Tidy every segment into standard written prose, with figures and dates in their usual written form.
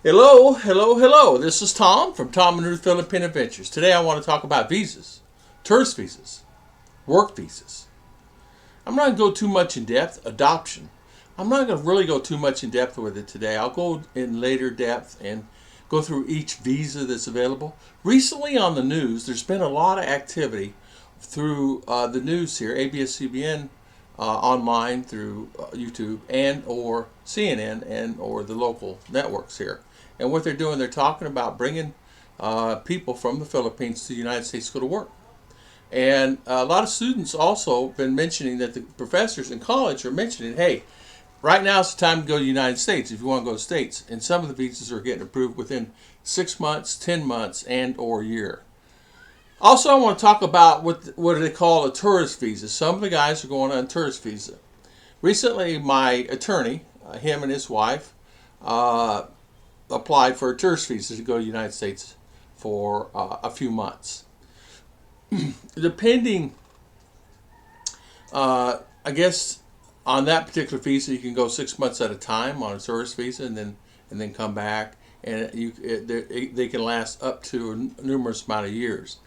Hello, hello, hello. This is Tom from Tom and Ruth Filipino Adventures. Today I want to talk about visas, tourist visas, work visas. I'm not going to go too much in depth. Adoption. I'm not going to really go too much in depth with it today. I'll go in later depth and go through each visa that's available. Recently on the news, there's been a lot of activity through the news here, ABS-CBN online through YouTube and or CNN and or the local networks here. And what they're doing, they're talking about bringing people from the Philippines to the United States to go to work. And a lot of students also been mentioning that the professors in college are mentioning, hey, right now it's the time to go to the United States if you want to go to the States. And some of the visas are getting approved within 6 months, 10 months, and or a year. Also, I want to talk about what do they call a tourist visa. Some of the guys are going on a tourist visa. Recently, my attorney, him and his wife, applied for a tourist visa to go to the United States for a few months. Depending, I guess, on that particular visa, you can go 6 months at a time on a tourist visa, and then come back, and they can last up to a numerous amount of years.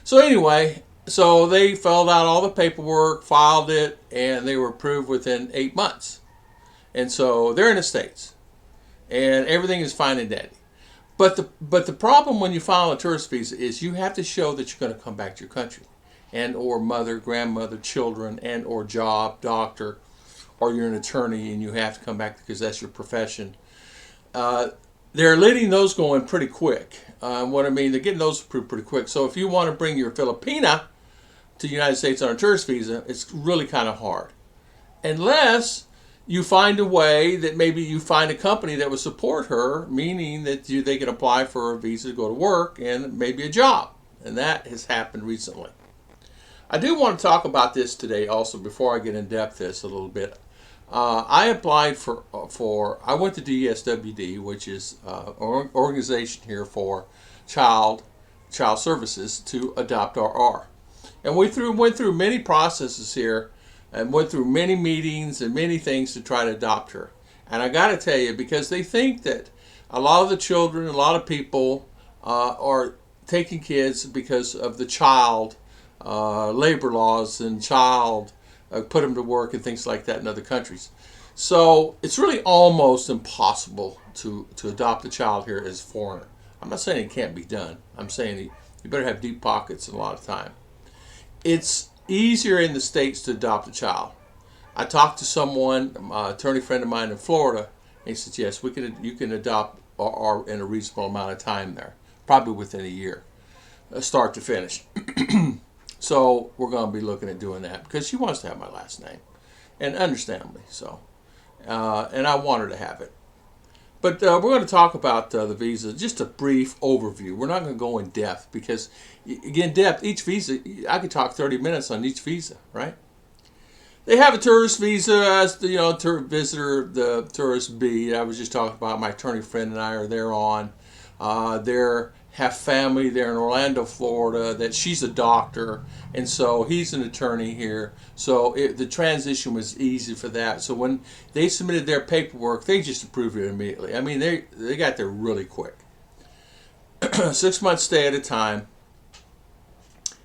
So anyway, so they filled out all the paperwork, filed it, and they were approved within 8 months. And so they're in the States, and everything is fine and dandy. But the problem when you file a tourist visa is you have to show that you're going to come back to your country, and or mother, grandmother, children, and or job, doctor, or you're an attorney and you have to come back because that's your profession. They're letting those go in pretty quick. What I mean, they're getting those approved pretty quick. So if you want to bring your Filipina to the United States on a tourist visa, it's really kind of hard. Unless you find a way that maybe you find a company that will support her, meaning that they can apply for a visa to go to work and maybe a job. And that has happened recently. I do want to talk about this today also before I get in depth this a little bit. I applied I went to DSWD, which is an organization here for child services, to adopt RR. And we went through many processes here and went through many meetings and many things to try to adopt her. And I got to tell you, because they think that a lot of the children, a lot of people are taking kids because of the child labor laws and child put them to work and things like that in other countries. So it's really almost impossible to adopt a child here as a foreigner. I'm not saying it can't be done. I'm saying you better have deep pockets a lot of time. It's easier in the States to adopt a child. I talked to someone, an attorney friend of mine in Florida, and he said, yes, you can adopt in a reasonable amount of time there, probably within a year, start to finish. So we're going to be looking at doing that because she wants to have my last name, and understandably so. And I want her to have it. But we're going to talk about the visa, just a brief overview. We're not going to go in depth because, again, each visa, I could talk 30 minutes on each visa, right? They have a tourist visa as the visitor, the tourist B. I was just talking about my attorney friend and I are there on. Have family there in Orlando, Florida, that she's a doctor, and so he's an attorney here. So the transition was easy for that. So when they submitted their paperwork, they just approved it immediately. I mean, they got there really quick. 6 months stay at a time,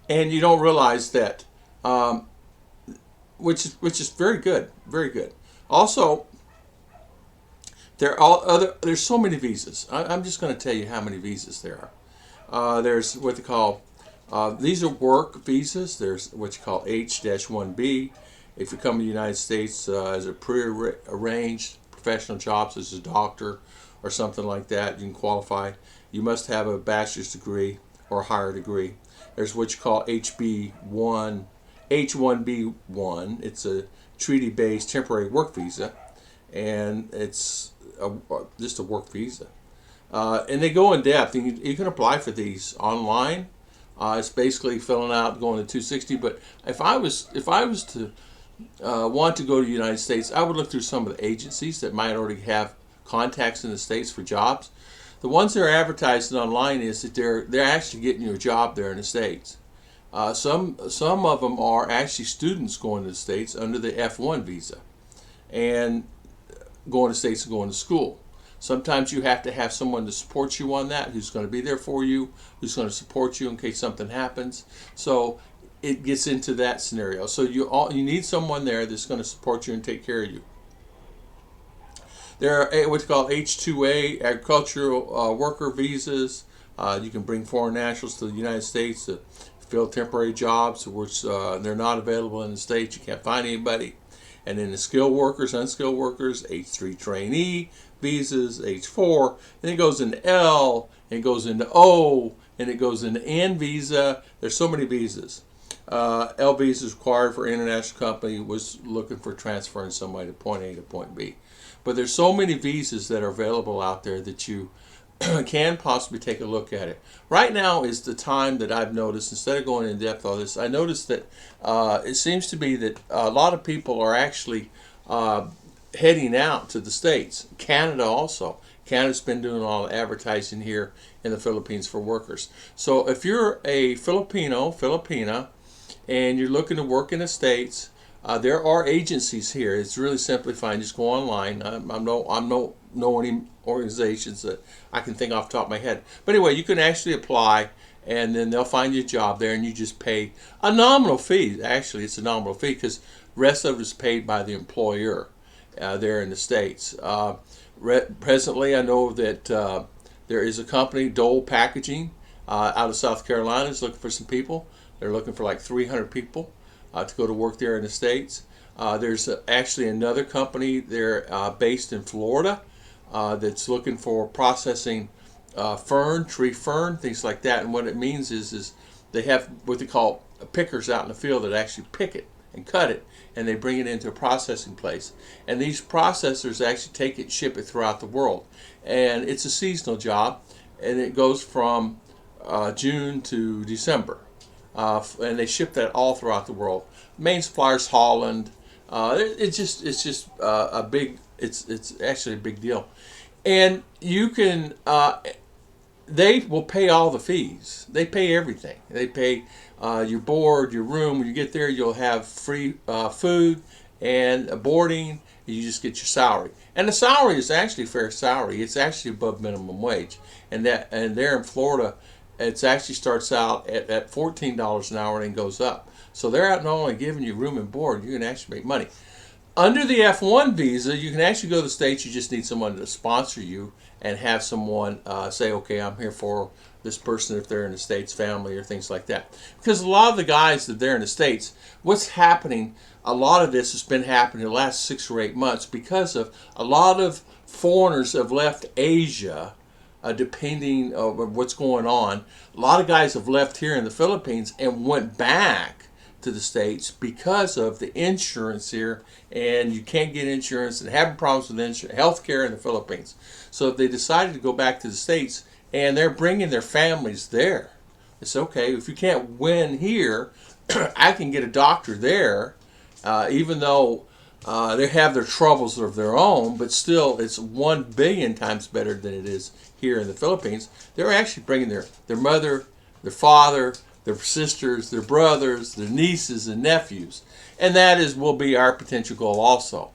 and you don't realize that, which is very good, very good. Also, there's so many visas. I'm just going to tell you how many visas there are. There's what they call, these are work visas. There's what you call H-1B. If you come to the United States as a pre-arranged professional job, such as a doctor or something like that, you can qualify. You must have a bachelor's degree or a higher degree. There's what you call HB1, H1B1. It's a treaty-based temporary work visa, and it's just a work visa. And they go in depth. You can apply for these online. It's basically filling out, going to 260. But if I was to want to go to the United States, I would look through some of the agencies that might already have contacts in the States for jobs. The ones that are advertising online is that they're actually getting you a job there in the States. Some of them are actually students going to the States under the F1 visa and going to the States and going to school. Sometimes you have to have someone to support you on that, who's going to be there for you, who's going to support you in case something happens. So it gets into that scenario. So you need someone there that's going to support you and take care of you. There are what's called H2A, agricultural worker visas. You can bring foreign nationals to the United States to fill temporary jobs, which they're not available in the States. You can't find anybody. And then the skilled workers, unskilled workers, H3 trainee visas, H4, and it goes into L, and it goes into O, and it goes into N visa. There's so many visas. L visa is required for an international company was looking for transferring somebody to point A to point B. But there's so many visas that are available out there that you can possibly take a look at it. Right now is the time that I've noticed, instead of going in depth on this, I noticed that it seems to be that a lot of people are actually heading out to the States. Canada also. Canada's been doing all the advertising here in the Philippines for workers. So if you're a Filipino, Filipina, and you're looking to work in the States, there are agencies here. It's really simply fine. Just go online. I'm no any organizations that I can think off the top of my head. But anyway, you can actually apply, and then they'll find you a job there, and you just pay a nominal fee. Actually, it's a nominal fee because the rest of it is paid by the employer there in the States. Presently, I know that there is a company, Dole Packaging, out of South Carolina, is looking for some people. They're looking for like 300 people to go to work there in the States. There's actually another company there based in Florida that's looking for processing tree fern, things like that. And what it means is they have what they call pickers out in the field that actually pick it and cut it, and they bring it into a processing place. And these processors actually take it, ship it throughout the world. And it's a seasonal job, and it goes from June to December. And they ship that all throughout the world. Main suppliers, Holland. It's actually a big deal. And you can, they will pay all the fees. They pay everything. They pay your board, your room. When you get there, you'll have free food and boarding. You just get your salary. And the salary is actually a fair salary. It's actually above minimum wage. And there in Florida, it actually starts out at $14 an hour and goes up. So they're not only giving you room and board, you can actually make money. Under the F1 visa, you can actually go to the States. You just need someone to sponsor you and have someone say, okay, I'm here for this person if they're in the States, family or things like that. Because a lot of the guys that they're in the States, what's happening, a lot of this has been happening the last 6 or 8 months because of a lot of foreigners have left Asia. Depending on what's going on, a lot of guys have left here in the Philippines and went back to the States because of the insurance here, and you can't get insurance and having problems with insurance, healthcare in the Philippines. So they decided to go back to the States, and they're bringing their families there. It's okay, if you can't win here, I can get a doctor there, even though they have their troubles of their own, but still it's 1 billion times better than it is here in the Philippines. They're actually bringing their mother, their father, their sisters, their brothers, their nieces and nephews. And that will be our potential goal also,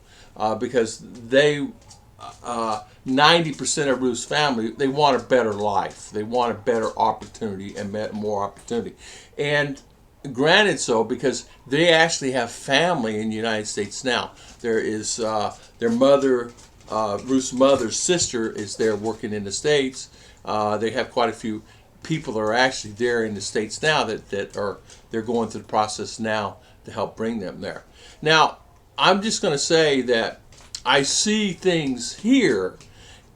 because they, 90% of Ruth's family, they want a better life. They want a better opportunity and more opportunity. And granted so, because they actually have family in the United States now. There is their mother, Ruth's mother's sister is there working in the States. They have quite a few people that are actually there in the States now they're going through the process now to help bring them there. Now, I'm just going to say that I see things here,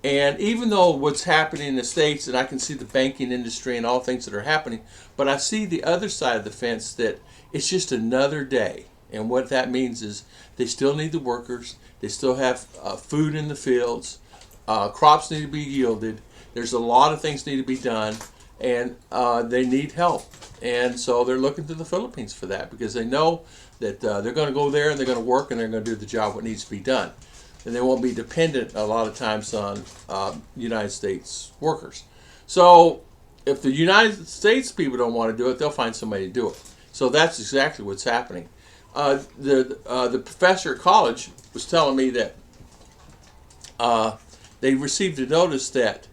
and even though what's happening in the States, and I can see the banking industry and all things that are happening, but I see the other side of the fence that it's just another day. And what that means is they still need the workers. They still have food in the fields. Crops need to be yielded. There's a lot of things need to be done, and they need help. And so they're looking to the Philippines for that, because they know that they're going to go there and they're going to work and they're going to do the job what needs to be done. And they won't be dependent a lot of times on United States workers. So if the United States people don't want to do it, they'll find somebody to do it. So that's exactly what's happening. The professor at college was telling me that they received a notice that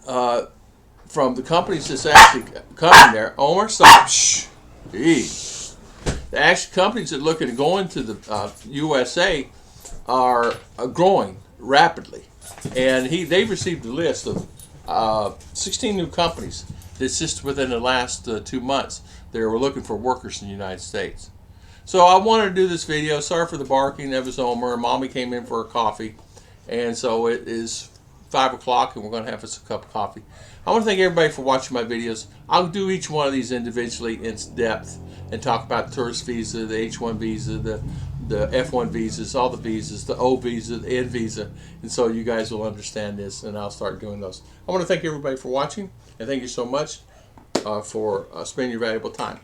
from the companies that's actually coming there. Omar, stop. Shh. Gee. The actual companies that look at going to the USA are growing rapidly, and they received a list of 16 new companies that's just within the last 2 months they were looking for workers in the United States. So I wanted to do this video. Sorry for the barking. That was Omer. Mommy came in for a coffee, and so it is 5 o'clock, and we're going to have us a cup of coffee. I want to thank everybody for watching my videos. I'll do each one of these individually in depth and talk about the tourist visa, the H1 visa, the F1 visas, all the visas, the O visa, the N visa, and so you guys will understand this, and I'll start doing those. I want to thank everybody for watching, and thank you so much for spending your valuable time.